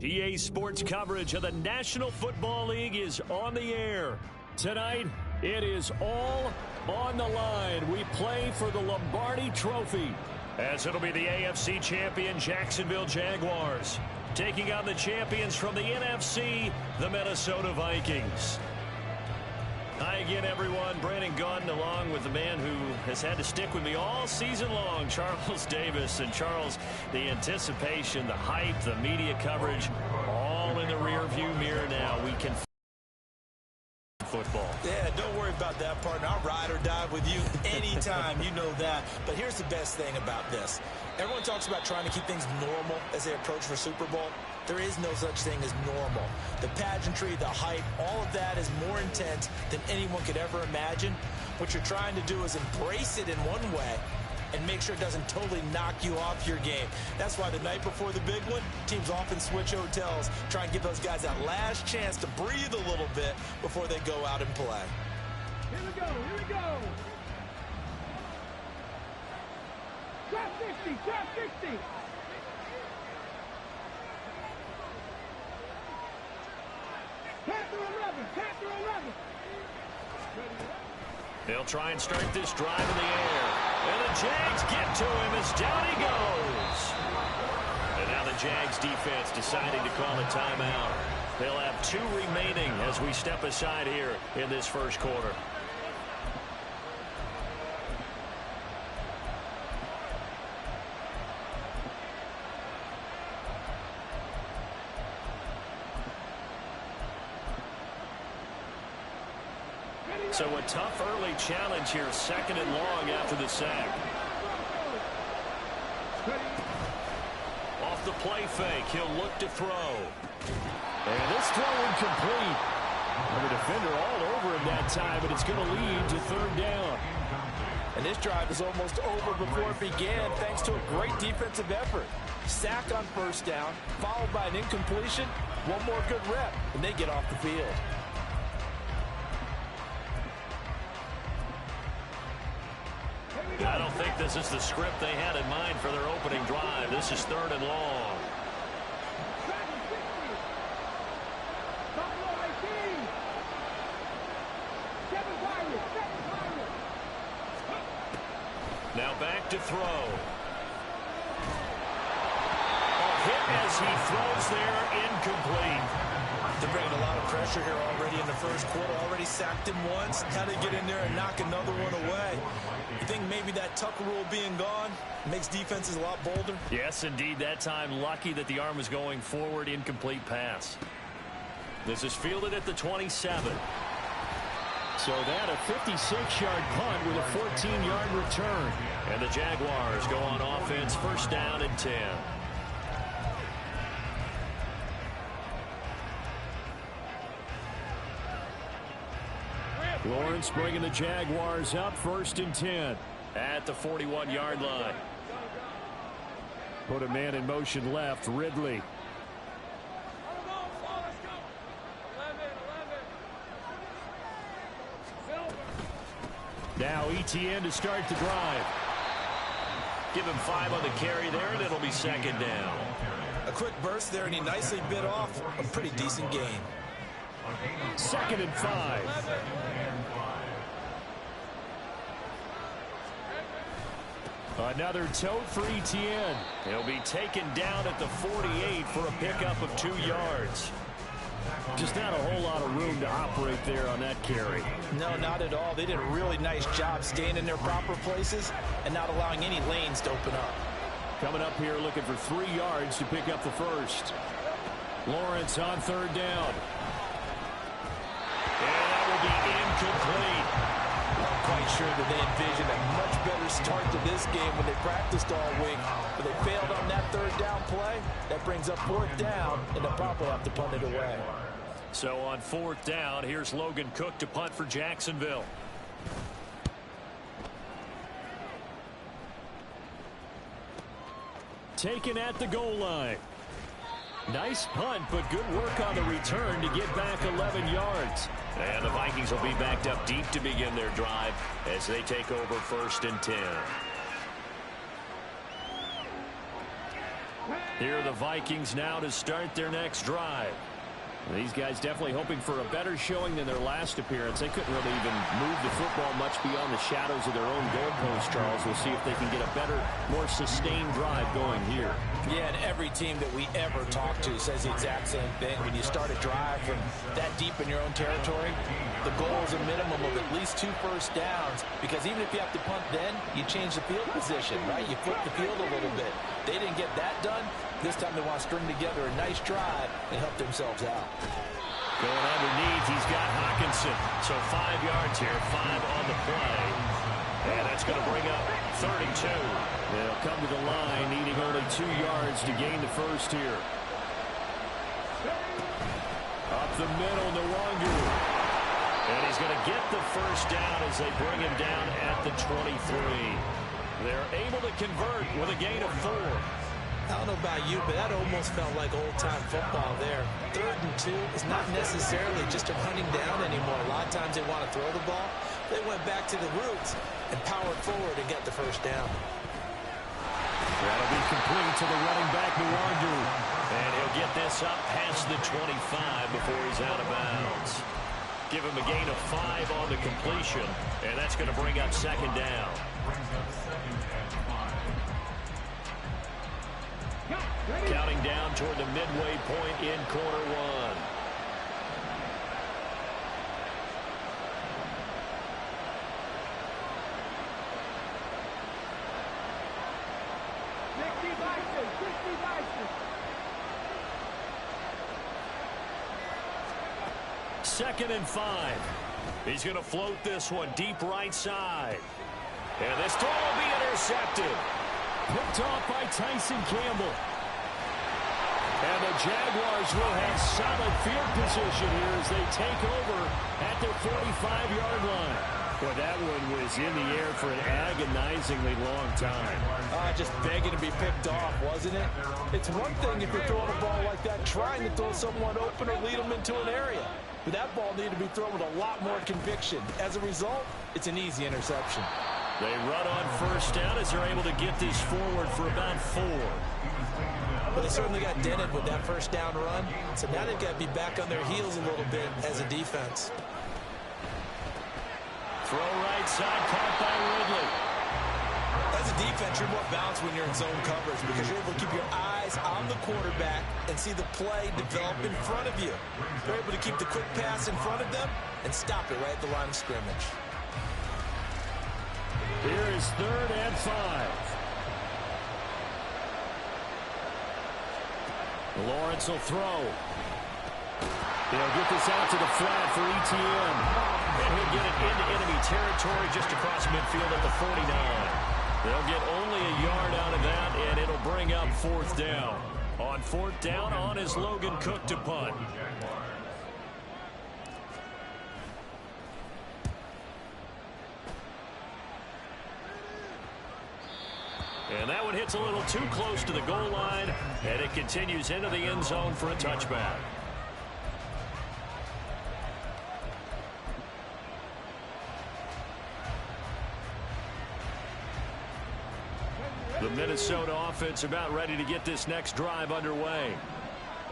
PA Sports coverage of the National Football League is on the air. Tonight, it is all on the line. We play for the Lombardi Trophy, as it'll be the AFC champion Jacksonville Jaguars taking on the champions from the NFC, the Minnesota Vikings. Hi again, everyone. Brandon Gaudin along with the man who has had to stick with me all season long, Charles Davis. And Charles, the anticipation, the hype, the media coverage, all in the rearview mirror now. We can football. Yeah, don't worry about that, partner. I'll ride or die with you anytime. You know that. But here's the best thing about this. Everyone talks about trying to keep things normal as they approach for Super Bowl. There is no such thing as normal. The pageantry, the hype, all of that is more intense than anyone could ever imagine. What you're trying to do is embrace it in one way and make sure it doesn't totally knock you off your game. That's why the night before the big one, teams often switch hotels, try and give those guys that last chance to breathe a little bit before they go out and play. Here we go, here we go. Drop 60, drop 60. Panther 11, Panther 11. They'll try and start this drive in the air. And the Jags get to him as down he goes. And now the Jags defense deciding to call a timeout. They'll have 2 remaining as we step aside here in this first quarter. So a tough early challenge here, 2nd and long after the sack. Off the play fake, he'll look to throw. And this throw incomplete. And the defender all over him that time, and it's going to lead to 3rd down. And this drive is almost over before it began, thanks to a great defensive effort. Sack on 1st down, followed by an incompletion. One more good rep, and they get off the field. I don't think this is the script they had in mind for their opening drive. This is 3rd and long. Now back to throw. A hit as he throws there, incomplete. They're bringing a lot of pressure here already in the first quarter. Already sacked him once. How to get in there and knock another one away. You think maybe that Tucker rule being gone makes defenses a lot bolder? Yes, indeed. That time, lucky that the arm was going forward. Incomplete pass. This is fielded at the 27. So that a 56-yard punt with a 14-yard return. And the Jaguars go on offense, 1st down and 10. Lawrence bringing the Jaguars up, 1st and 10 at the 41-yard line. Put a man in motion left, Ridley. Now Etienne to start the drive. Give him 5 on the carry there, and it'll be 2nd down. A quick burst there, and he nicely bit off a pretty decent gain. 2nd and 5. Another tote for Etienne. He'll be taken down at the 48 for a pickup of 2 yards. Just not a whole lot of room to operate there on that carry. No, not at all. They did a really nice job staying in their proper places and not allowing any lanes to open up. Coming up here looking for 3 yards to pick up the first. Lawrence on 3rd down. And that will be incomplete. I'm quite sure that they envisioned a much better start to this game when they practiced all week. But they failed on that 3rd down play. That brings up 4th down, and they'll probably have to punt it away. So on 4th down, here's Logan Cook to punt for Jacksonville. Taken at the goal line. Nice punt, but good work on the return to get back 11 yards. And the Vikings will be backed up deep to begin their drive as they take over 1st and 10. Here are the Vikings now to start their next drive. These guys definitely hoping for a better showing than their last appearance. They couldn't really even move the football much beyond the shadows of their own goalpost, Charles. We'll see if they can get a better, more sustained drive going here. Yeah, and every team that we ever talk to says the exact same thing. When you start a drive from that deep in your own territory, the goal is a minimum of at least 2 first downs, because even if you have to punt then, you change the field position, right? You flip the field a little bit. They didn't get that done. This time they want to string together a nice drive and help themselves out. Going underneath, he's got Hockenson. So 5 yards here, 5 on the play. And that's going to bring up 32. They'll come to the line, needing only 2 yards to gain the first here. Up the middle, Nwangu. And he's going to get the first down as they bring him down at the 23. They're able to convert with a gain of 4. I don't know about you, but that almost felt like old-time football there. 3rd and 2 is not necessarily just a running down anymore. A lot of times they want to throw the ball. They went back to the roots and powered forward and get the first down. That'll be complete to the running back, Nwangu. And he'll get this up past the 25 before he's out of bounds. Give him a gain of 5 on the completion, and that's going to bring up 2nd down. Counting down toward the midway point in quarter 1. Second and 5. He's going to float this one deep right side. And this throw will be intercepted. Picked off by Tyson Campbell. And the Jaguars will have solid field position here as they take over at their 45-yard line. Well, that one was in the air for an agonizingly long time. Just begging to be picked off, wasn't it? It's one thing if you're throwing a ball like that, trying to throw someone open or lead them into an area. But that ball needed to be thrown with a lot more conviction. As a result, it's an easy interception. They run on first down as they're able to get this forward for about 4. But they certainly got dented with that first down run. So now they've got to be back on their heels a little bit as a defense. Throw right side, caught by Ridley. As a defense, you're more balanced when you're in zone coverage because you're able to keep your eyes on the quarterback and see the play develop in front of you. They're able to keep the quick pass in front of them and stop it right at the line of scrimmage. Here is 3rd and 5. Lawrence will throw. They'll get this out to the flat for ETN. And he'll get it into enemy territory just across midfield at the 49. They'll get only a yard out of that, and it'll bring up 4th down. On 4th down, on is Logan Cook to punt. And that one hits a little too close to the goal line, and it continues into the end zone for a touchback. The Minnesota offense about ready to get this next drive underway.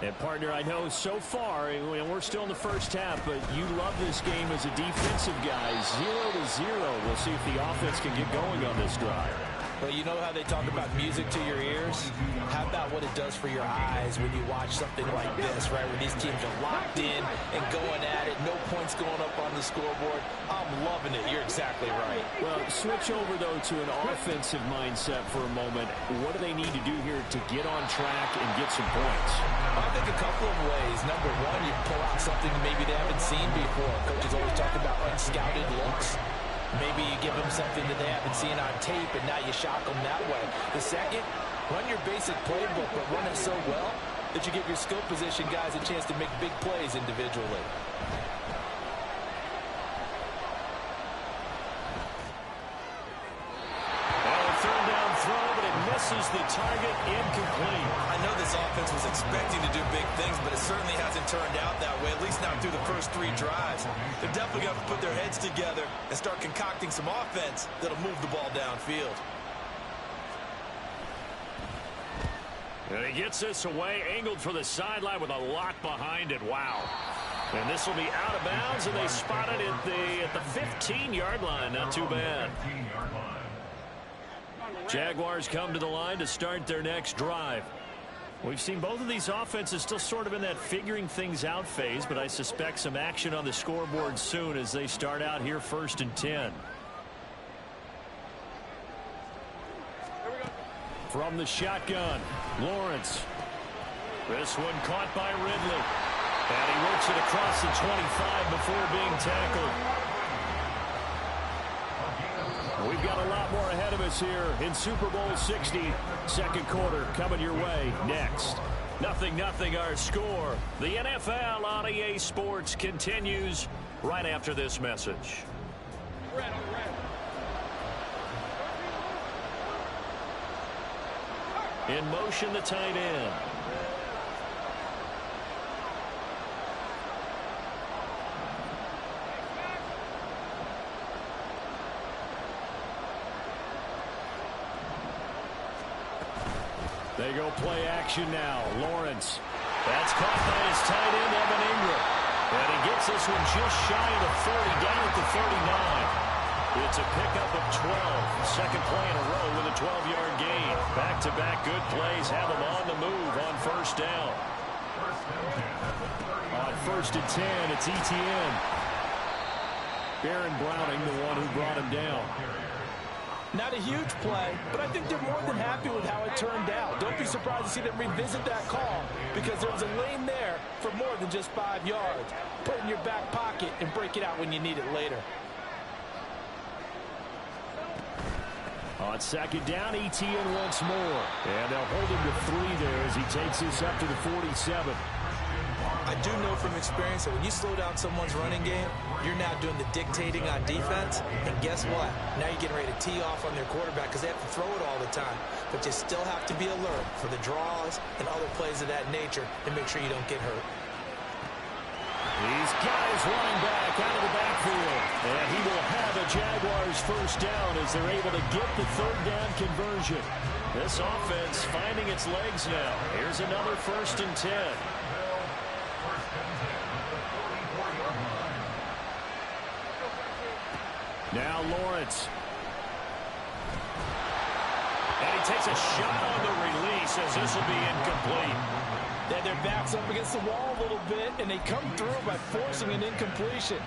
And, partner, I know so far, and we're still in the first half, but you love this game as a defensive guy. 0-0. We'll see if the offense can get going on this drive. Well, you know how they talk about music to your ears? How about what it does for your eyes when you watch something like this, right? When these teams are locked in and going at it, no points going up on the scoreboard. I'm loving it. You're exactly right. Well, switch over, though, to an offensive mindset for a moment. What do they need to do here to get on track and get some points? I think a couple of ways. Number one, you pull out something maybe they haven't seen before. Coaches always talk about unscouted looks. Maybe you give them something that they haven't seen on tape, and now you shock them that way. The second, run your basic playbook, but run it so well that you give your skill position guys a chance to make big plays individually. Third down throw, but it misses the target, incomplete. I know this offense was expecting to do big things, but it certainly hasn't turned out that way, at least not through the first 3 drives. They're definitely going to put their heads together and start concocting some offense that'll move the ball downfield. And he gets this away, angled for the sideline with a lock behind it. Wow. And this will be out of bounds, and they spot it at the 15-yard line. Not too bad. Jaguars come to the line to start their next drive. We've seen both of these offenses still sort of in that figuring things out phase, but I suspect some action on the scoreboard soon as they start out here 1st and 10. From the shotgun, Lawrence. This one caught by Ridley. And he works it across the 25 before being tackled. We've got a lot more ahead of us here in Super Bowl 60. Second quarter coming your way next. 0-0 our score. The NFL on EA Sports continues right after this message. In motion, the tight end. They go play action now. Lawrence. That's caught by his tight end, Evan Ingram. And he gets this one just shy of the 40, down at the 39. It's a pickup of 12. Second play in a row with a 12-yard gain. Back-to-back good plays have him on the move on first down. On 1st and 10, it's ETN. Baron Browning, the one who brought him down. Not a huge play, but I think they're more than happy with how it turned out. Don't be surprised to see them revisit that call because there was a lane there for more than just 5 yards. Put it in your back pocket and break it out when you need it later. On 2nd down, ETN once more. And they'll hold him to 3 there as he takes this up to the 47. I do know from experience that when you slow down someone's running game, you're now doing the dictating on defense. And guess what? Now you're getting ready to tee off on their quarterback because they have to throw it all the time. But you still have to be alert for the draws and other plays of that nature and make sure you don't get hurt. He's got his running back out of the backfield. And he will have a Jaguars first down as they're able to get the 3rd down conversion. This offense finding its legs now. Here's another 1st and 10. Now Lawrence. And he takes a shot on the release as this will be incomplete. Yeah, their back's up against the wall a little bit, and they come through by forcing an incompletion.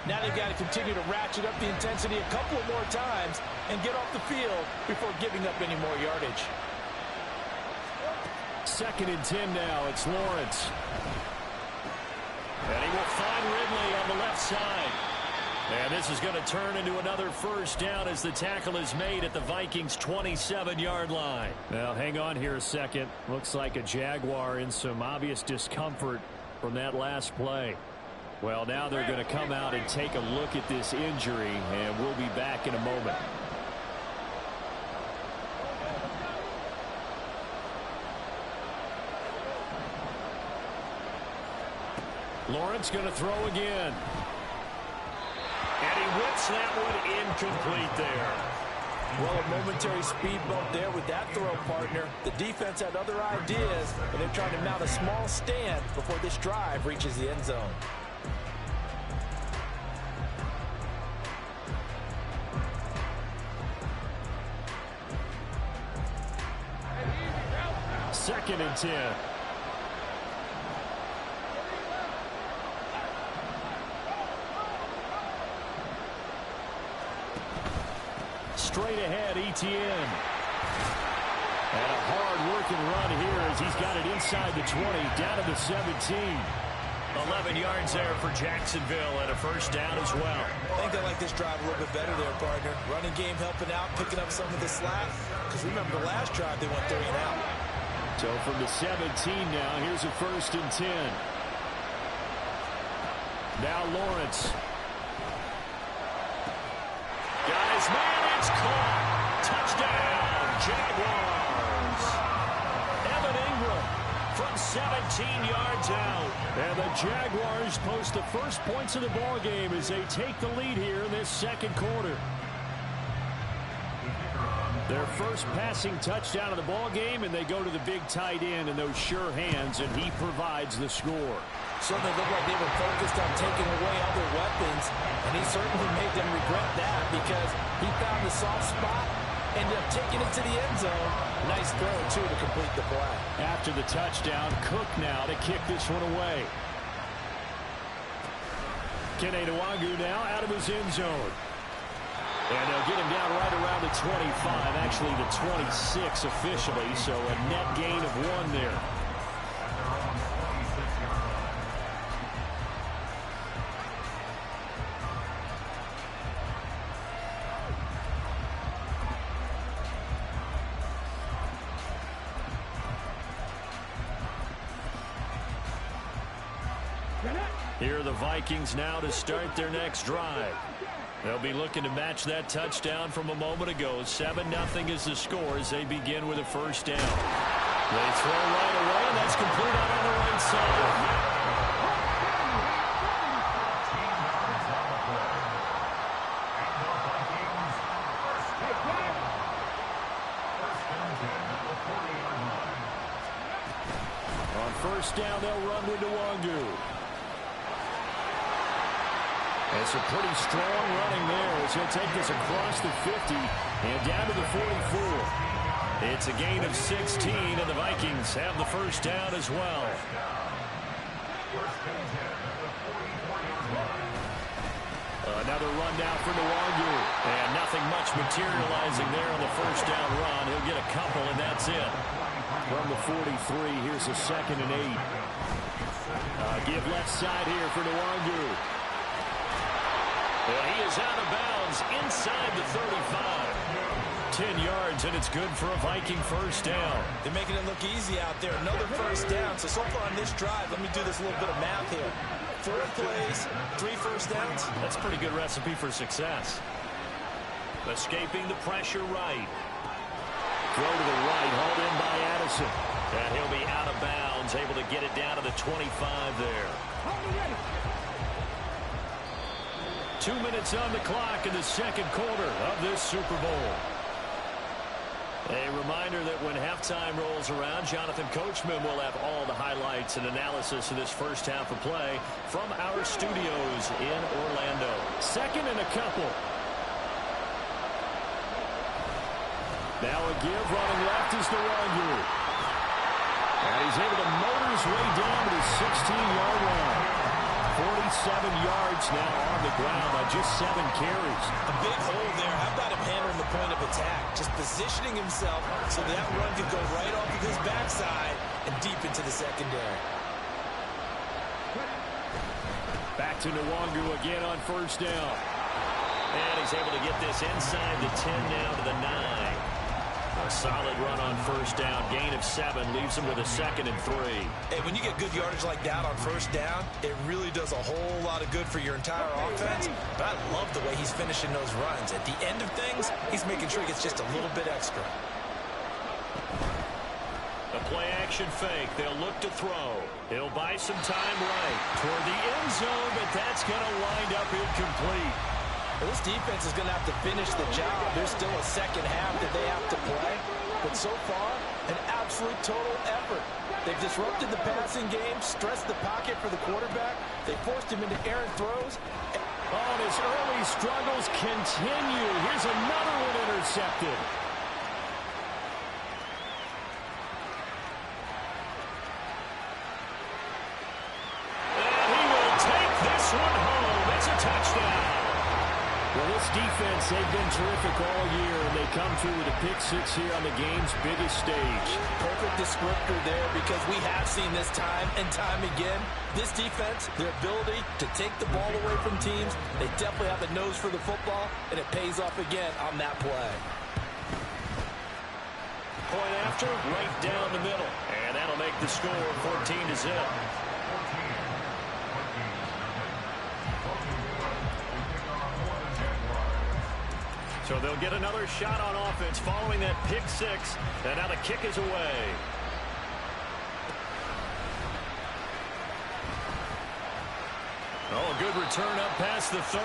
Now they've got to continue to ratchet up the intensity a couple of more times and get off the field before giving up any more yardage. 2nd and 10 now. It's Lawrence. And he will find Ridley on the left side. And this is going to turn into another first down as the tackle is made at the Vikings' 27-yard line. Now, hang on here a second. Looks like a Jaguar in some obvious discomfort from that last play. Well, now they're going to come out and take a look at this injury, and we'll be back in a moment. Lawrence going to throw again. And he whips that one incomplete there. Well, a momentary speed bump there with that throw, partner. The defense had other ideas, and they're trying to mount a small stand before this drive reaches the end zone. Second and 10. Straight ahead, ETN. And a hard-working run here as he's got it inside the 20, down to the 17. 11 yards there for Jacksonville and a first down as well. I think they like this drive a little bit better there, partner. Running game helping out, picking up some of the slack. Because remember, the last drive they went 3 and out. So from the 17 now, here's a 1st and 10. Now Lawrence. Got his man, it's caught. Touchdown, Jaguars. Evan Ingram from 17 yards out. And the Jaguars post the first points of the ball game as they take the lead here in this second quarter. Their first passing touchdown of the ball game, and they go to the big tight end in those sure hands, and he provides the score. Certainly looked like they were focused on taking away other weapons, and he certainly made them regret that because he found the soft spot, ended up taking it to the end zone. Nice throw, too, to complete the play. After the touchdown, Cook now to kick this one away. Kene Nwangwu now out of his end zone. And they'll get him down right around the 25, actually the 26 officially, so a net gain of 1 there. Here are the Vikings now to start their next drive. They'll be looking to match that touchdown from a moment ago. 7-0 is the score as they begin with a first down. They throw right away, and that's complete out on the right side. On first down, they'll run with Nwangwu. It's a pretty strong running there as he'll take this across the 50 and down to the 44. It's a gain of 16, and the Vikings have the first down as well. Another run down for Nwangwu, and nothing much materializing there on the first down run. He'll get a couple, and that's it. From the 43, here's a 2nd and 8. Give left side here for Nwangwu. And he is out of bounds inside the 35. 10 yards, and it's good for a Viking first down. They're making it look easy out there. Another first down. So far on this drive, let me do this little bit of math here. 4 plays, 3 first downs. That's a pretty good recipe for success. Escaping the pressure right. Throw to the right, hauled in by Addison. And he'll be out of bounds, able to get it down to the 25 there. 2 minutes on the clock in the second quarter of this Super Bowl. A reminder that when halftime rolls around, Jonathan Coachman will have all the highlights and analysis of this first half of play from our studios in Orlando. 2nd and a couple. Now a give running left is Nwangwu. And he's able to motor his way down to the 16-yard line. 47 yards now on the ground on just 7 carries. A big hole there. How about him handling the point of attack? Just positioning himself so that run could go right off of his backside and deep into the secondary. Back to Nwangwu again on first down. And he's able to get this inside the 10 now to the 9. A solid run on first down. Gain of 7 leaves him with a 2nd and 3. Hey, when you get good yardage like that on first down, it really does a whole lot of good for your entire offense. But I love the way he's finishing those runs. At the end of things, he's making sure he gets just a little bit extra. A play-action fake. They'll look to throw. He'll buy some time right toward the end zone, but that's going to wind up incomplete. Well, this defense is going to have to finish the job. There's still a second half that they have to play. But so far, an absolute total effort. They've disrupted the passing game, stressed the pocket for the quarterback. They forced him into errant throws. Oh, and his early struggles continue. Here's another one intercepted. And he will take this one home. It's a touchdown. Well, this defense, they've been terrific all year, and they come through with a pick-6 here on the game's biggest stage. Perfect descriptor there because we have seen this time and time again. This defense, their ability to take the ball away from teams, they definitely have the nose for the football, and it pays off again on that play. Point after, right down the middle. And that'll make the score 14-0. So they'll get another shot on offense following that pick-6. And now the kick is away. Oh, a good return up past the 30.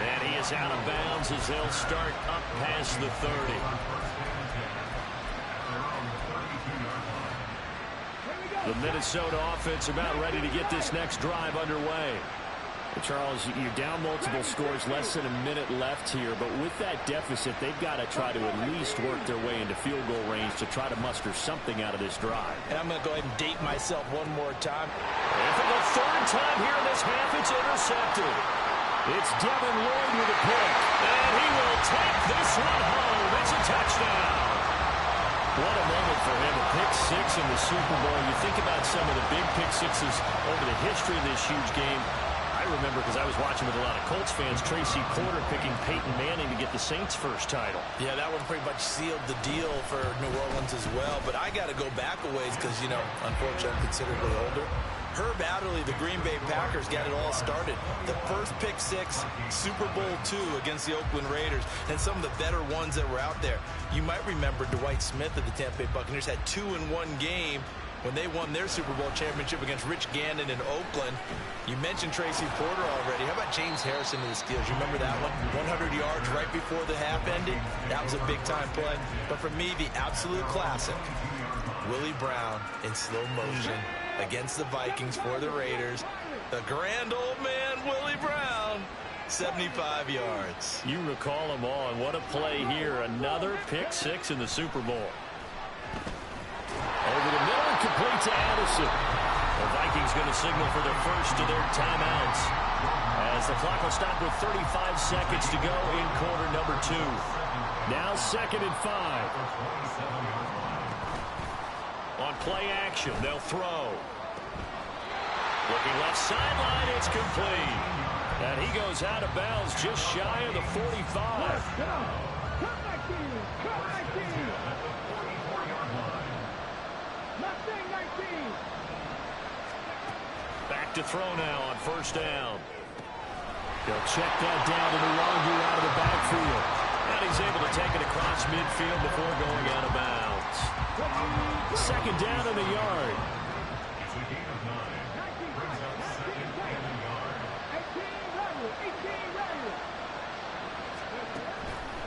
And he is out of bounds as they'll start up past the 30. The Minnesota offense about ready to get this next drive underway. Charles, you're down multiple scores, less than a minute left here, but with that deficit, they've got to try to at least work their way into field goal range to try to muster something out of this drive. And I'm going to go ahead and date myself one more time. And for the third time here in this half, it's intercepted. It's Devin Lloyd with a pick, and he will take this one home. It's a touchdown. What a moment for him, a pick six in the Super Bowl. You think about some of the big pick sixes over the history of this huge game. I remember, because I was watching with a lot of Colts fans, Tracy Porter picking Peyton Manning to get the Saints' first title. Yeah, that one pretty much sealed the deal for New Orleans as well. But I got to go back a ways because, you know, unfortunately, I'm considerably older. Herb Adderley, the Green Bay Packers, got it all started. The first pick six, Super Bowl II against the Oakland Raiders, and some of the better ones that were out there. You might remember Dwight Smith of the Tampa Bay Buccaneers had 2 in one game when they won their Super Bowl championship against Rich Gannon in Oakland. You mentioned Tracy Porter already. How about James Harrison of the Steelers? You remember that one? 100 yards right before the half ended? That was a big-time play. But for me, the absolute classic, Willie Brown in slow motion against the Vikings for the Raiders. The grand old man, Willie Brown, 75 yards. You recall them all, and what a play here. Another pick six in the Super Bowl. Over the middle and complete to Addison. The Vikings going to signal for the first of their timeouts, as the clock will stop with 35 seconds to go in quarter number 2. Now 2nd and 5. On play action, they'll throw. Looking left sideline, it's complete. And he goes out of bounds just shy of the 45. Let's go. Come back in. Come back in. Mustang 19. Back to throw now on first down. They'll check that down to Nwangu out of the backfield. And he's able to take it across midfield before going out of bounds. 2nd down in the yard. 18 Riley.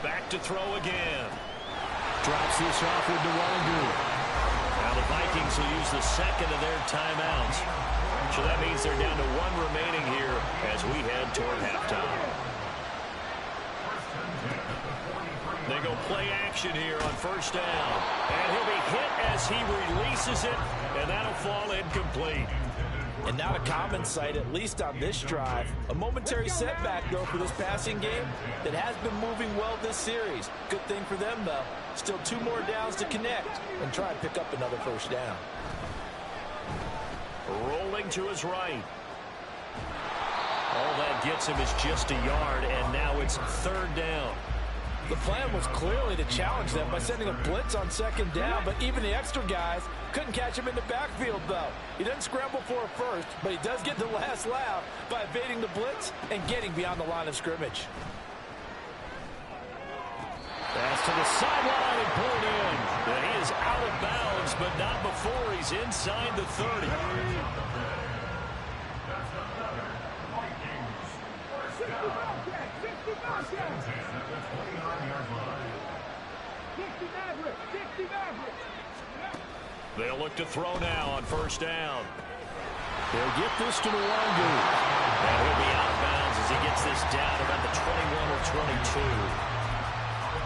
Back to throw again. Drops this off with Nwangu. Now the Vikings will use the 2nd of their timeouts. So that means they're down to 1 remaining here as we head toward halftime. They go play action here on first down. And he'll be hit as he releases it, and that'll fall incomplete. And not a common sight, at least on this drive. A momentary setback, though, for this passing game that has been moving well this series. Good thing for them, though. Still 2 more downs to connect and try and pick up another first down. Rolling to his right. All that gets him is just a yard, and now it's 3rd down. The plan was clearly to challenge them by sending a blitz on 2nd down, but even the extra guys couldn't catch him in the backfield, though. He doesn't scramble for a first, but he does get the last laugh by evading the blitz and getting beyond the line of scrimmage. Pass to the sideline and pulled in. And he is out of bounds, but not before he's inside the 30. 60 Maverick. They'll look to throw now on first down. They'll get this to Nwangu. And he'll be out of bounds as he gets this down about the 21 or 22.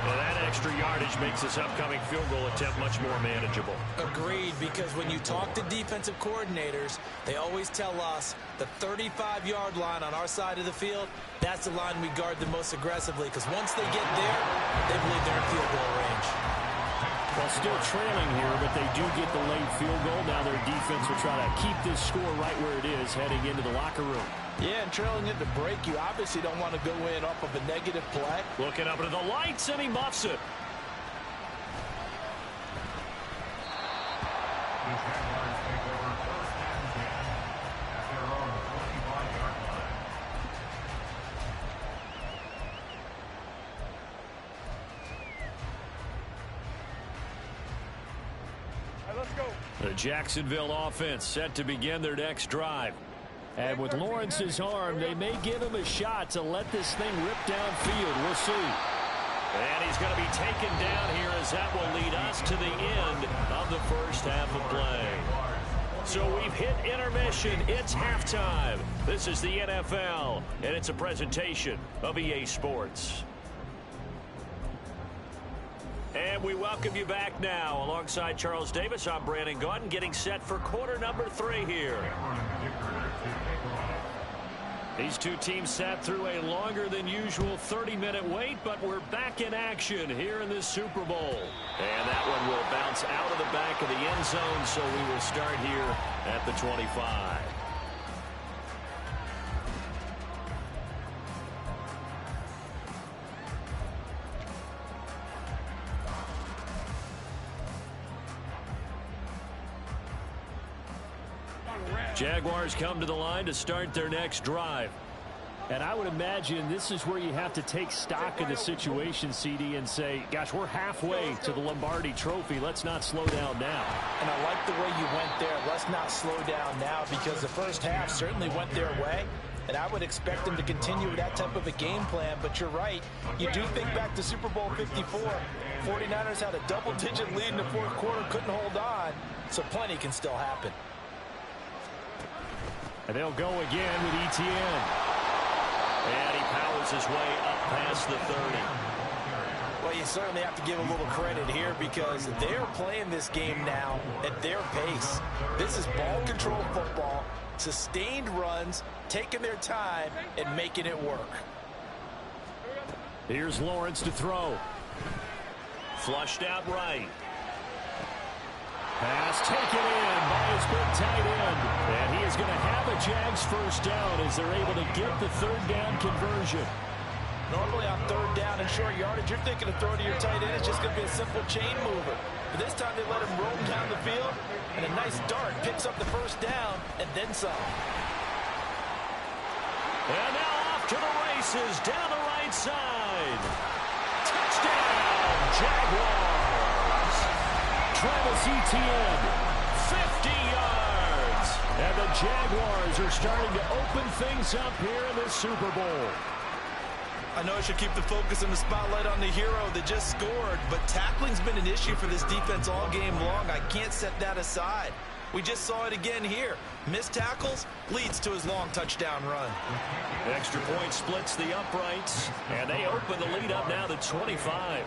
And that extra yardage makes this upcoming field goal attempt much more manageable. Agreed, because when you talk to defensive coordinators, they always tell us the 35-yard line on our side of the field, that's the line we guard the most aggressively, because once they get there, they believe they're in field goal range. Well, still trailing here, but they do get the late field goal. Now their defense will try to keep this score right where it is heading into the locker room. Yeah, and trailing into break, you obviously don't want to go in off of a negative play. Looking up into the lights, and he muffs it. The Jacksonville offense set to begin their next drive. And with Lawrence's arm, they may give him a shot to let this thing rip downfield. We'll see. And he's going to be taken down here as that will lead us to the end of the first half of play. So we've hit intermission. It's halftime. This is the NFL, and it's a presentation of EA Sports. And we welcome you back now. Alongside Charles Davis, I'm Brandon Gaudin, getting set for quarter number 3 here. These two teams sat through a longer than usual 30-minute wait, but we're back in action here in this Super Bowl. And that one will bounce out of the back of the end zone, so we will start here at the 25. Jaguars come to the line to start their next drive. And I would imagine this is where you have to take stock of the situation, CD, and say, gosh, we're halfway to the Lombardi Trophy. Let's not slow down now. And I like the way you went there. Let's not slow down now, because the first half certainly went their way. And I would expect them to continue with that type of a game plan. But you're right. You do think back to Super Bowl 54. 49ers had a double-digit lead in the fourth quarter, couldn't hold on. So plenty can still happen. And they'll go again with Etienne. And he powers his way up past the 30. Well, you certainly have to give a little credit here, because they're playing this game now at their pace. This is ball control football, sustained runs, taking their time and making it work. Here's Lawrence to throw. Flushed out right. Pass taken in by his big tight end. And he is going to have a Jags first down as they're able to get the third down conversion. Normally on third down and short yardage, you're thinking of throwing to your tight end. It's just going to be a simple chain mover. But this time they let him roam down the field, and a nice dart picks up the first down and then some. And now off to the races down the right side. Touchdown, Jaguars. Travis Etienne, 50 yards. And the Jaguars are starting to open things up here in this Super Bowl. I know I should keep the focus and the spotlight on the hero that just scored, but tackling's been an issue for this defense all game long. I can't set that aside. We just saw it again here. Missed tackles leads to his long touchdown run. Extra point splits the uprights, and they open the lead up now to 25.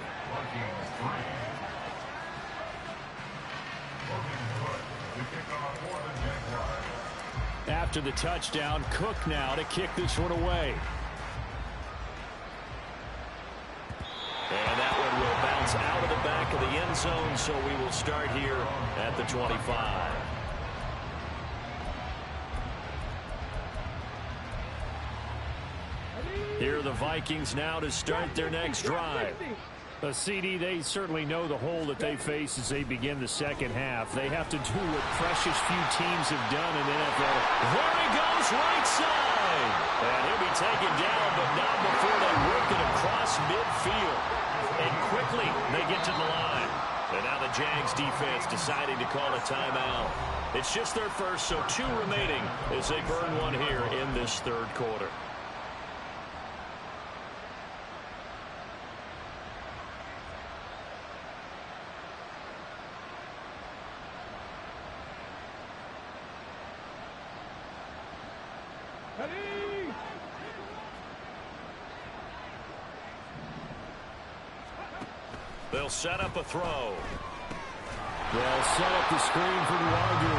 After the touchdown, Cook now to kick this one away. And that one will bounce out of the back of the end zone, so we will start here at the 25. Here are the Vikings now to start their next drive. CD, they certainly know the hole that they face as they begin the second half. They have to do what precious few teams have done in the NFL. There he goes, right side. And he'll be taken down, but not before they work it across midfield. And quickly, they get to the line. And now the Jags defense deciding to call a timeout. It's just their first, so 2 remaining as they burn one here in this third quarter. They'll set up a throw. They'll set up the screen for Nwangwu.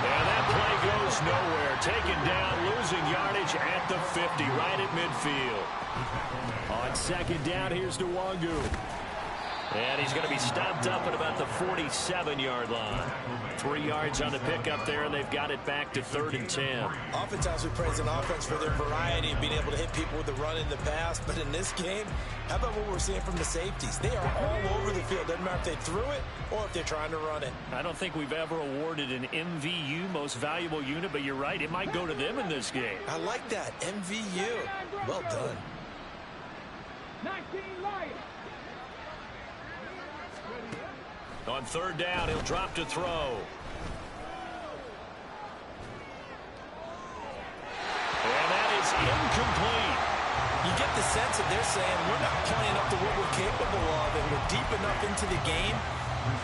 And that play goes nowhere. Taken down, losing yardage at the 50, right at midfield. On second down, here's Nwangwu. And he's going to be stopped up at about the 47-yard line. 3 yards on the pickup there, and they've got it back to 3rd and 10. Oftentimes we praise an offense for their variety and being able to hit people with the run in the pass. But in this game, how about what we're seeing from the safeties? They are all over the field. Doesn't matter if they threw it or if they're trying to run it. I don't think we've ever awarded an MVU, most valuable unit, but you're right, it might go to them in this game. I like that. MVU. Well done. 19 Lions. On 3rd down, he'll drop to throw. And that is incomplete. You get the sense that they're saying we're not playing up to what we're capable of, and we're deep enough into the game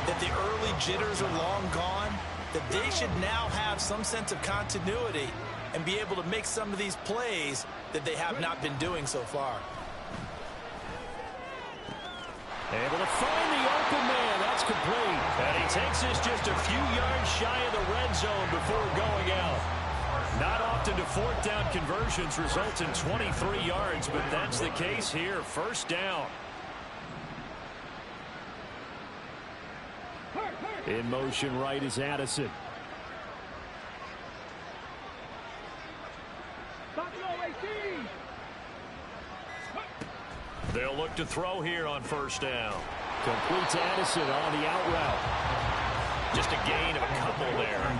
that the early jitters are long gone. that they should now have some sense of continuity and be able to make some of these plays that they have not been doing so far. Able to find the open man. That's complete. And he takes this just a few yards shy of the red zone before going out. Not often do fourth down conversions result in 23 yards, but that's the case here. First down. In motion right is Addison. They'll look to throw here on first down. Complete to Addison on the out route. Just a gain of a couple there.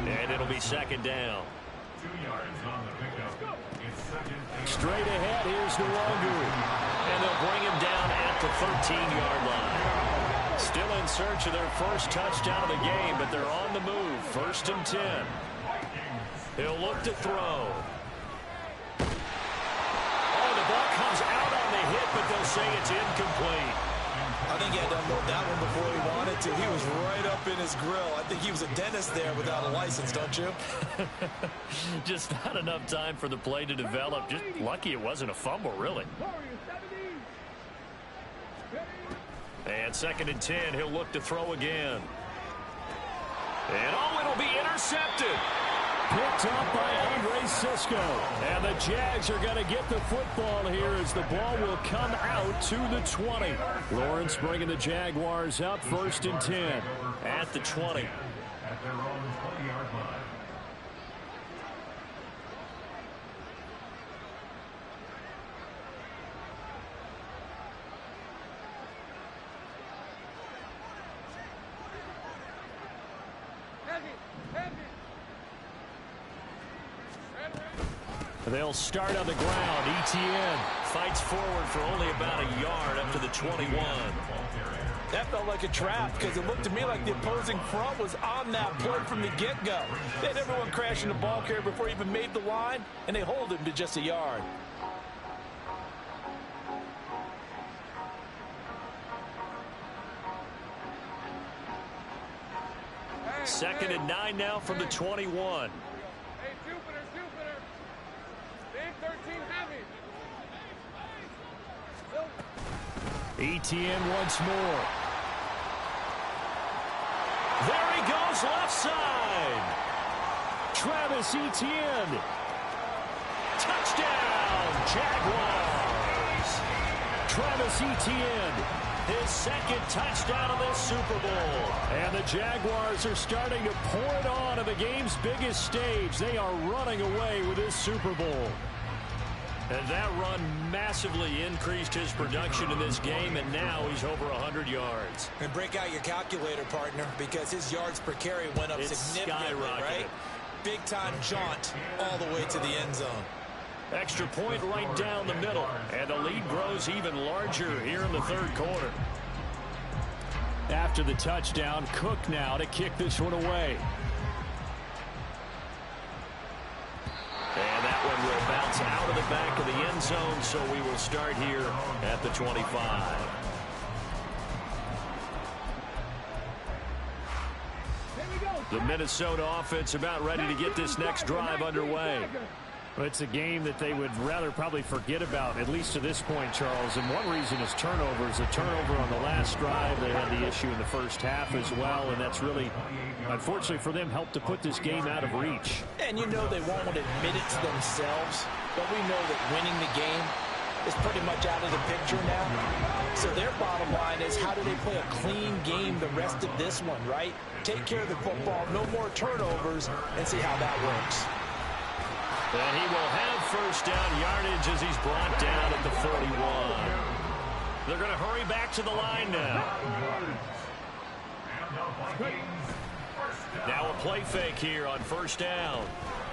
And it'll be second down. 2 yards on the pickup. It's second. Straight ahead, here's Nwangu. And they'll bring him down at the 13-yard line. Still in search of their first touchdown of the game, but they're on the move. First and 10. He'll look to throw. Oh, the ball comes out on the hit, but they'll say it's incomplete. I think he had to unload that one before he wanted to. He was right up in his grill. I think he was a dentist there without a license, don't you? Just not enough time for the play to develop. Just lucky it wasn't a fumble, really. And second and 10, he'll look to throw again. And oh, it'll be intercepted. Picked up by Andre Cisco. And the Jags are going to get the football here as the ball will come out to the 20. Lawrence bringing the Jaguars up first and 10 at the 20. At their own 20-yard line. They'll start on the ground. Etienne fights forward for only about a yard up to the 21. That felt like a trap because it looked to me like the opposing front was on that play from the get-go. They had everyone crashing the ball carrier before he even made the line, and they hold him to just a yard. Second and 9 now from the 21. Hey, Jupiter. Big 13 heavy. Etienne once more. There he goes, left side. Travis Etienne. Touchdown, Jaguars. Travis Etienne, his second touchdown of this Super Bowl. And the Jaguars are starting to pour it on the game's biggest stage. They are running away with this Super Bowl. And that run massively increased his production in this game, and now he's over 100 yards. And break out your calculator, partner, because his yards per carry went up significantly, right? Big-time jaunt all the way to the end zone. Extra point right down the middle, and the lead grows even larger here in the third quarter. After the touchdown, Cook now to kick this one away. And that one will bounce out of the back of the end zone, so we will start here at the 25. The Minnesota offense about ready to get this next drive underway. Well, it's a game that they would rather probably forget about, at least to this point, Charles. And one reason is turnovers. A turnover on the last drive. They had the issue in the first half as well, and that's really, unfortunately for them, helped to put this game out of reach. And you know they won't admit it to themselves, but we know that winning the game is pretty much out of the picture now. So their bottom line is, how do they play a clean game the rest of this one, right? Take care of the football, no more turnovers, and see how that works. And he will have first down yardage as he's brought down at the 41. They're going to hurry back to the line now. Now a play fake here on first down.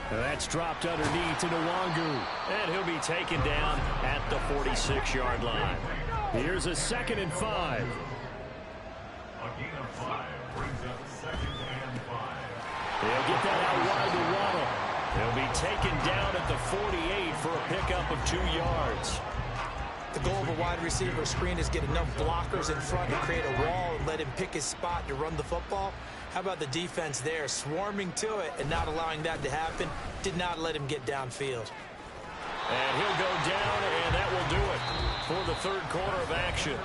That's dropped underneath to Nwangu. And he'll be taken down at the 46-yard line. Here's a 2nd and 5. A gain of 5 brings up 2nd and 5. They'll get that out wide to Waddle. He'll be taken down at the 48 for a pickup of 2 yards. The goal of a wide receiver screen is get enough blockers in front to create a wall and let him pick his spot to run the football. How about the defense there, swarming to it and not allowing that to happen? Did not let him get downfield. And he'll go down, and that will do it for the third quarter of action.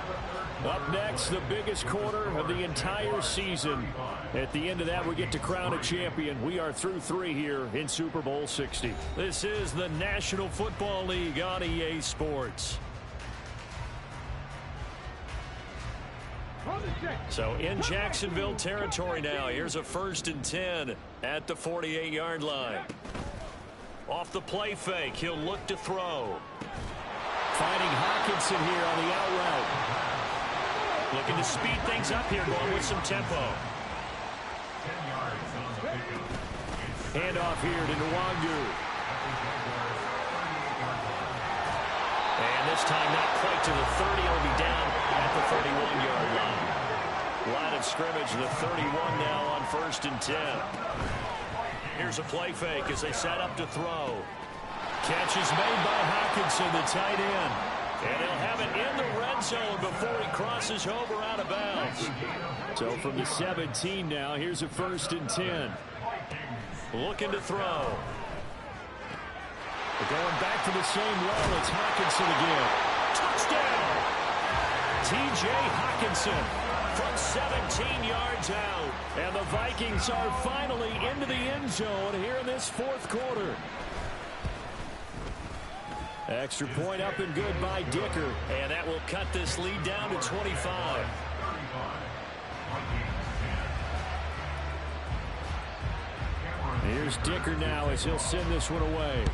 Up next, the biggest quarter of the entire season. At the end of that, we get to crown a champion. We are through 3 here in Super Bowl 60. This is the National Football League on EA Sports. So in Jacksonville territory now. Here's a 1st and 10 at the 48-yard line. Off the play fake, he'll look to throw. Finding Hockenson here on the out route. Looking to speed things up here, going with some tempo. 10 yards on the pickup. Handoff here to Nwangu. And this time not quite to the 30. He'll be down at the 31-yard line. Line of scrimmage, the 31 now on 1st and 10. Here's a play fake as they set up to throw. Catch is made by Hockenson, the tight end. And he'll have it in the red zone before he crosses over out of bounds. So from the 17 now, here's a 1st and 10. Looking to throw. But going back to the same well, it's Hockenson again. Touchdown! T.J. Hockenson from 17 yards out. And the Vikings are finally into the end zone here in this 4th quarter. Extra point up and good by Dicker. And that will cut this lead down to 25. Here's Dicker now as he'll send this one away.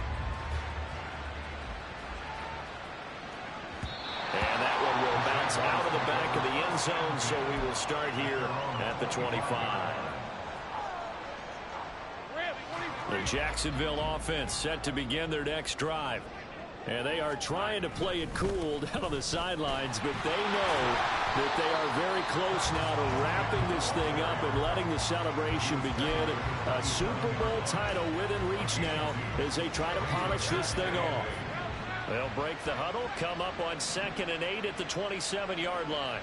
And that one will bounce out of the back of the end zone, so we will start here at the 25. The Jacksonville offense set to begin their next drive. And they are trying to play it cool down on the sidelines, but they know that they are very close now to wrapping this thing up and letting the celebration begin. A Super Bowl title within reach now as they try to polish this thing off. They'll break the huddle, come up on 2nd and 8 at the 27-yard line.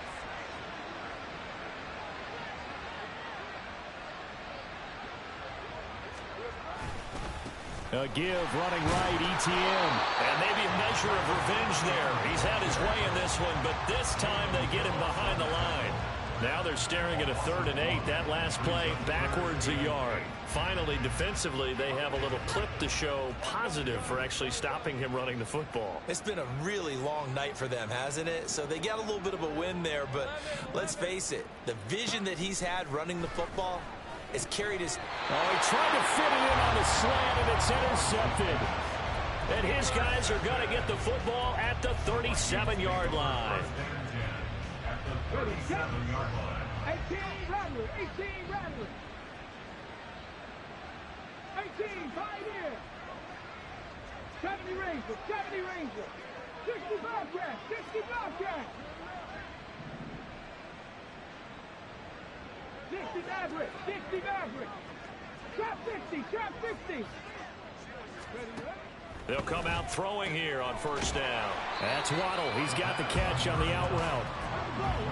A give running right, ETN. And maybe a measure of revenge there. He's had his way in this one, but this time they get him behind the line. Now they're staring at a 3rd and 8. That last play backwards a yard. Finally, defensively, they have a little clip to show positive for actually stopping him running the football. It's been a really long night for them, hasn't it? So they got a little bit of a win there, but let's face it, the vision that he's had running the football has carried his... Oh, he tried to fit it in on the slant, and it's intercepted. And his guys are going to get the football at the 37-yard line. At the 37-yard line. 18 Rattler, 18 Rattler. 18, 5 here. 70 Ranger, 70 Ranger. 60 Bobcat, 60 Bobcat. 60 Maverick, 60 Maverick. Trap 50, trap 50. They'll come out throwing here on 1st down. That's Waddle. He's got the catch on the out route.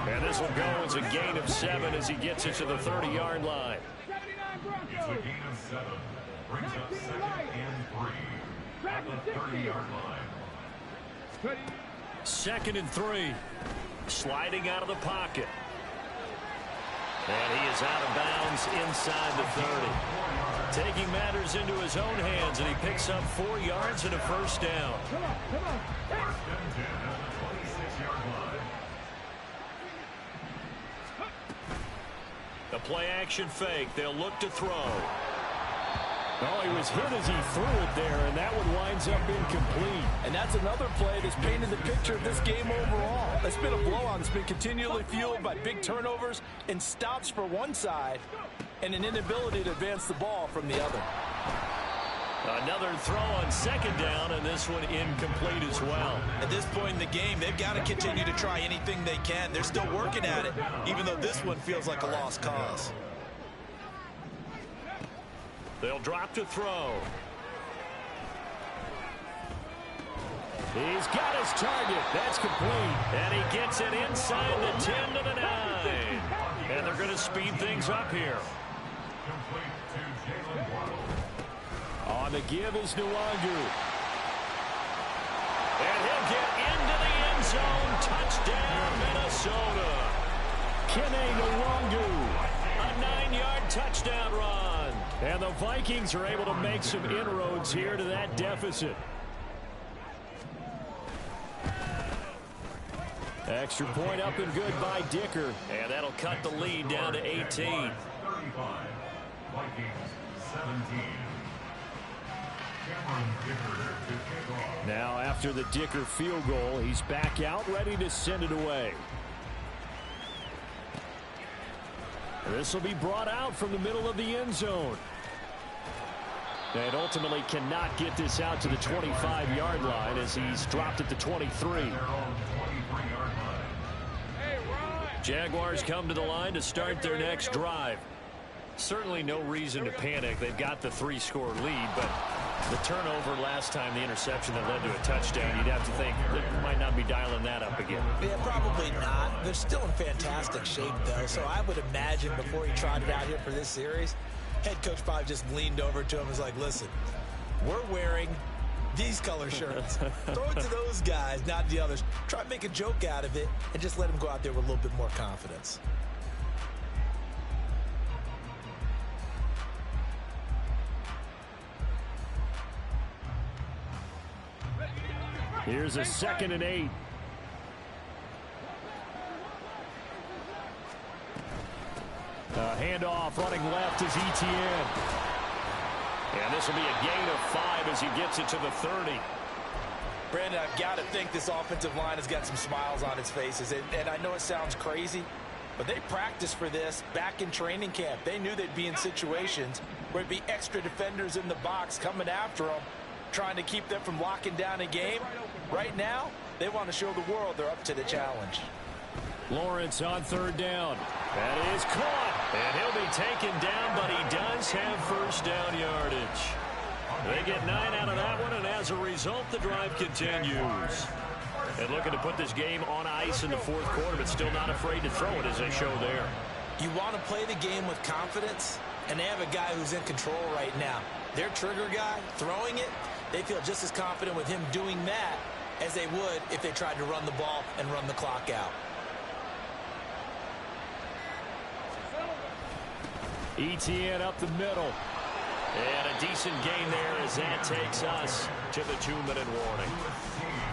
And this will go as a gain of 7 as he gets it to the 30-yard line. 79 Broncos. It's a gain of 7. Brings up 2nd and 3. At the 30-yard line. 2nd and 3. Sliding out of the pocket. And he is out of bounds inside the 30. Taking matters into his own hands, and he picks up 4 yards and a 1st down. Come on, come on. 1st and 10 at the 26-yard line. The play action fake. They'll look to throw. Oh, he was hit as he threw it there, and that one winds up incomplete. And that's another play that's painted the picture of this game overall. It's been a blowout. It's been continually fueled by big turnovers and stops for one side and an inability to advance the ball from the other. Another throw on 2nd down, and this one incomplete as well. At this point in the game, they've got to continue to try anything they can. They're still working at it, even though this one feels like a lost cause. They'll drop to throw. He's got his target. That's complete. And he gets it inside the 10 to the 9. And they're going to speed things up here. Complete to Jalen Waddle. On the give is Nwangu. And he'll get into the end zone. Touchdown, Minnesota. Kene Nwangu. A 9-yard touchdown run. And the Vikings are able to make some inroads here to that deficit. Extra point up and good by Dicker. And that'll cut the lead down to 18. 35. Vikings 17. Cameron Dicker to kick off. Now after the Dicker field goal, he's back out ready to send it away. This will be brought out from the middle of the end zone. And ultimately cannot get this out to the 25-yard line as he's dropped at the 23. Jaguars come to the line to start their next drive. Certainly no reason to panic. They've got the 3-score lead, but the turnover last time, the interception that led to a touchdown, you'd have to think they might not be dialing that up again. Yeah, probably not. They're still in fantastic shape, though, so I would imagine before he trotted out here for this series, head coach probably just leaned over to him and was like, listen, we're wearing these color shirts. Throw it to those guys, not the others. Try to make a joke out of it and just let him go out there with a little bit more confidence. Here's a 2nd and 8. Handoff running left is Etienne. And this will be a gain of 5 as he gets it to the 30. Brandon, I've got to think this offensive line has got some smiles on its faces. And I know it sounds crazy, but they practiced for this back in training camp. They knew they'd be in situations where there'd be extra defenders in the box coming after them, trying to keep them from locking down a game. Right now, they want to show the world they're up to the challenge. Lawrence on 3rd down. That is caught. And he'll be taken down, but he does have first down yardage. They get 9 out of that one, and as a result, the drive continues. And looking to put this game on ice in the 4th quarter, but still not afraid to throw it as they show there. You want to play the game with confidence, and they have a guy who's in control right now. Their trigger guy, throwing it, they feel just as confident with him doing that as they would if they tried to run the ball and run the clock out. Etienne up the middle. And a decent gain there as that takes us to the 2-minute warning.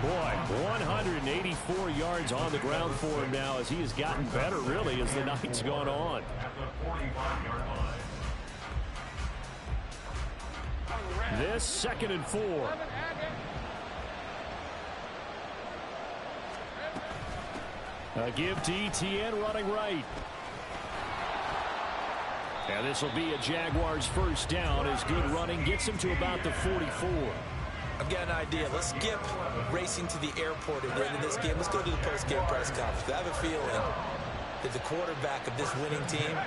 Boy, 184 yards on the ground for him now as he has gotten better, really, as the night's gone on. At the 45-yard line. This 2nd and 4. A give to Etienne running right. And this will be a Jaguars first down as good running gets him to about the 44. I've got an idea. Let's skip racing to the airport at the end of this game. Let's go to the post-game press conference. I have a feeling that the quarterback of this winning team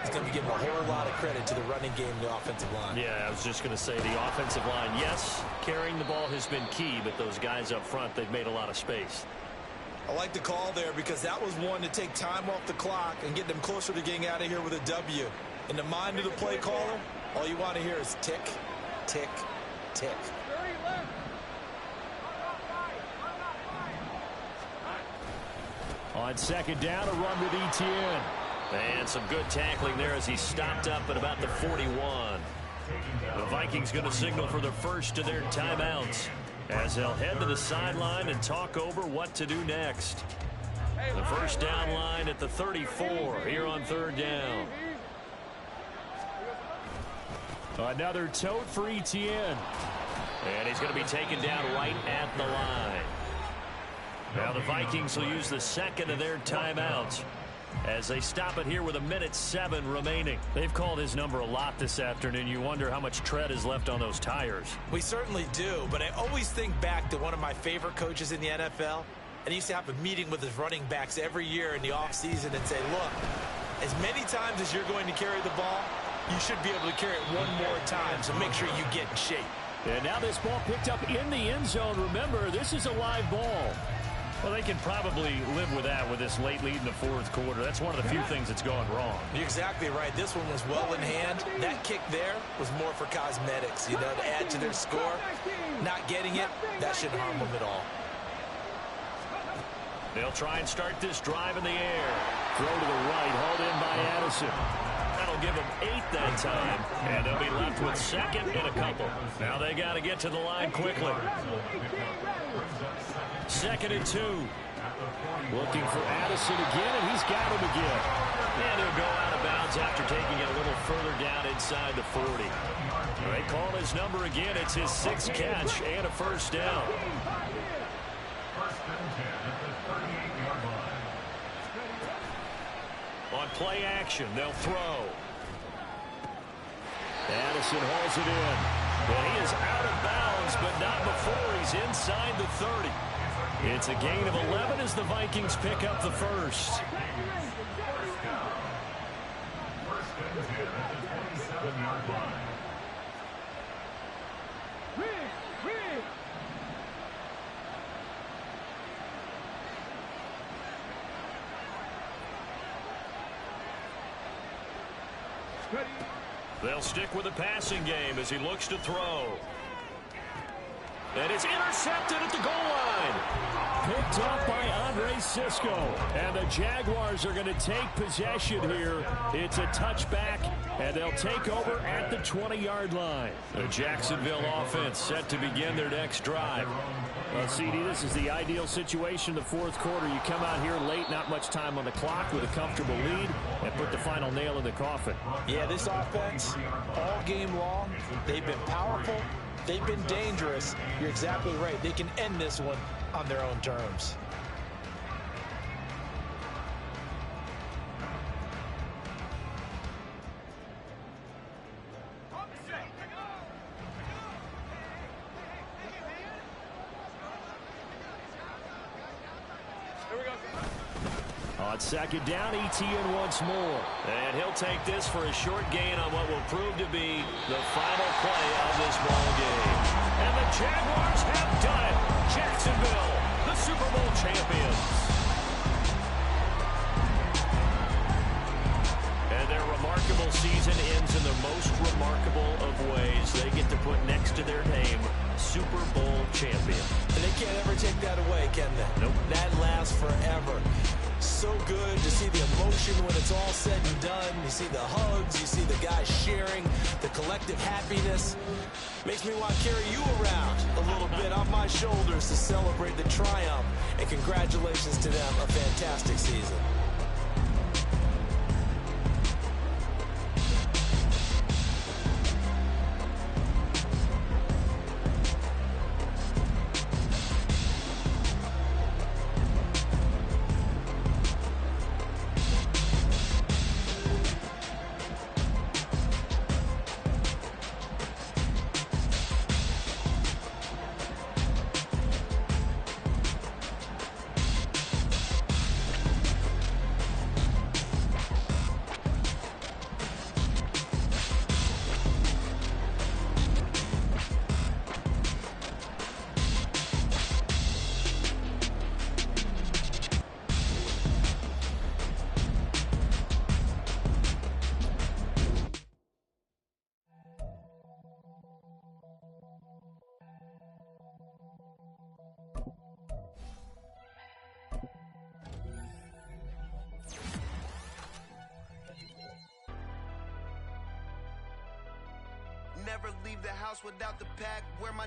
is going to be giving a whole lot of credit to the running game and the offensive line. Yeah, I was just going to say the offensive line, yes, carrying the ball has been key, but those guys up front, they've made a lot of space. I like the call there because that was one to take time off the clock and get them closer to getting out of here with a W. In the mind of the play caller, all you want to hear is tick, tick, tick. On 2nd down, a run with Etienne. And some good tackling there as he stopped up at about the 41. The Vikings going to signal for the first of their timeouts as they'll head to the sideline and talk over what to do next. The first down line at the 34 here on 3rd down. Another tote for Etienne. And he's going to be taken down right at the line. Now the Vikings will use the 2nd of their timeouts as they stop it here with 1:07 remaining. They've called his number a lot this afternoon. You wonder how much tread is left on those tires. We certainly do, but I always think back to one of my favorite coaches in the NFL, and he used to have a meeting with his running backs every year in the offseason and say, look, as many times as you're going to carry the ball, you should be able to carry it one more time, so make sure you get in shape. And now this ball picked up in the end zone. Remember, this is a live ball. Well, they can probably live with that with this late lead in the fourth quarter. That's one of the few things that's gone wrong. You're exactly right. This one was well in hand. That kick there was more for cosmetics, you know, to add to their score. Not getting it, that shouldn't harm them at all. They'll try and start this drive in the air. Throw to the right, hauled in by Addison. That'll give them 8 that time, and they'll be left with second and a couple. Now they got to get to the line quickly. 2nd and 2. Looking for Addison again, and he's got him again. And he'll go out of bounds after taking it a little further down inside the 40. They call his number again. It's his 6th catch and a first down. On play action, they'll throw. Addison hauls it in. And he is out of bounds, but not before he's inside the 30. It's a gain of 11 as the Vikings pick up the first. They'll stick with the passing game as he looks to throw. And it's intercepted at the goal line. Picked up by Andre Sisco. And the Jaguars are going to take possession here. It's a touchback, and they'll take over at the 20-yard line. The Jacksonville offense set to begin their next drive. Well, CD, this is the ideal situation in the fourth quarter. You come out here late, not much time on the clock with a comfortable lead, and put the final nail in the coffin. Yeah, this offense, all game long, they've been powerful. They've been dangerous. You're exactly right. They can end this one on their own terms. On 2nd down, ETN once more. And he'll take this for a short gain on what will prove to be the final play of this ball game. And the Jaguars have done it. Jacksonville, the Super Bowl champions. And their remarkable season ends in the most remarkable of ways. They get to put next to their name, Super Bowl champion. And they can't ever take that away, can they? Nope. That lasts forever. So good to see the emotion when it's all said and done. You see the hugs, you see the guys sharing, the collective happiness. Makes me want to carry you around a little bit on my shoulders to celebrate the triumph. And congratulations to them, a fantastic season. Never leave the house without the pack. Where my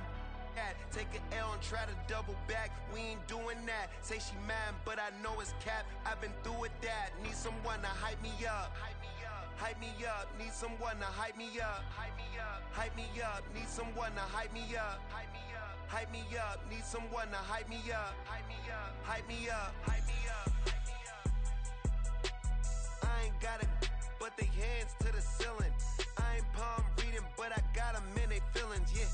at? Take an L and try to double back. We ain't doing that. Say she mad, but I know it's cap. I've been through with that. Need someone to hype me up. Hype me up. Hype me up. Need someone to hype me up. Hype me up. Hype me up. Need someone to hype me up. Hype me up. Hype me up. Need someone to hype me up. Hype me up. Hype me up. Hype me up. Hype me up. I ain't got it, but they hands to the ceiling. I ain't palm reading, but I got them in they feelings, yeah.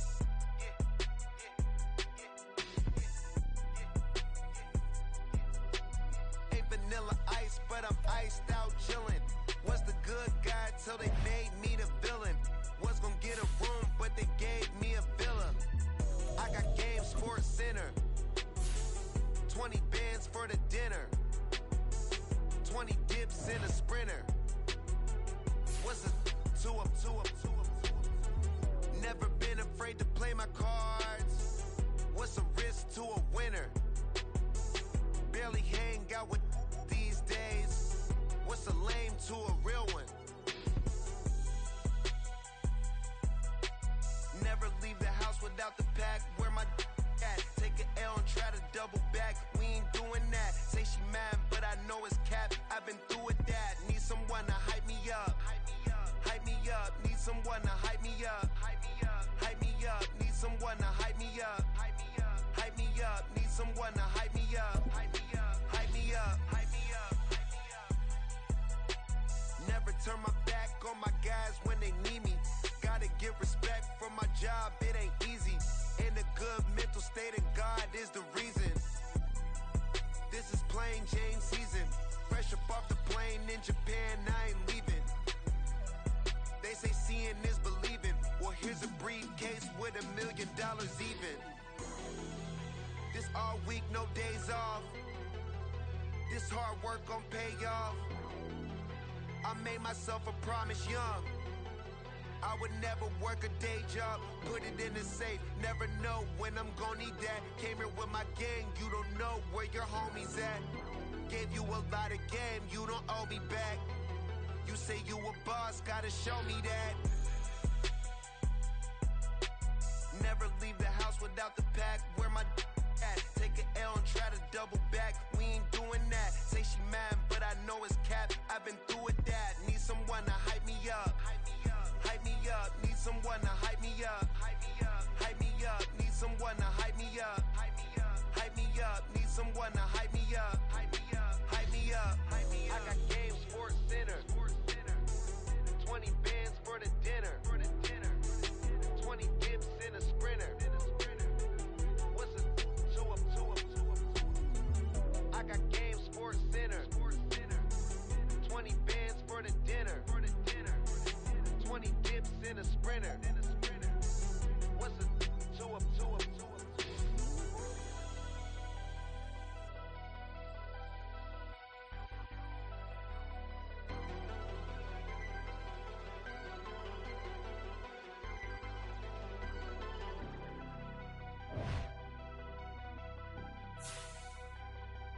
Ain't vanilla ice, but I'm iced out chillin'. Was the good guy till they made me the villain. Was gonna get a room, but they gave me a villa. I got Game Sports Center, 20 bands. I know it's cap. I've been through with that. Need someone to hype me up. Hype me up. Need someone to hype me up. Hype me up. Need someone to hype me up. Hype me up. Need someone to hype me up. Hype me up. Hype me up. Hype me up. Never turn my back on my guys when they need me. Gotta give respect for my job, it ain't easy. In a good mental state, and God is the reason. This is plain Jane season. Fresh up off the plane in Japan, I ain't leaving. They say seeing is believing. Well, here's a briefcase with $1 million even. This all week, no days off. This hard work gon' pay off. I made myself a promise young. I would never work a day job, put it in the safe, never know when I'm gon' need that. Came here with my gang, you don't know where your homies at. Gave you a lot of game, you don't owe me back. You say you a boss, gotta show me that. Never leave the house without the pack, where my at. Take an L and try to double back, we ain't doing that. Say she mad, but I know it's cap, I've been through with that. Need someone to hype me up. Hype me up, need someone to hype me up. Hype me up, need someone to hype me up. Hype me up, need someone to hype me up. Hype me up, I got Game Sports Center. 20 bands for the dinner.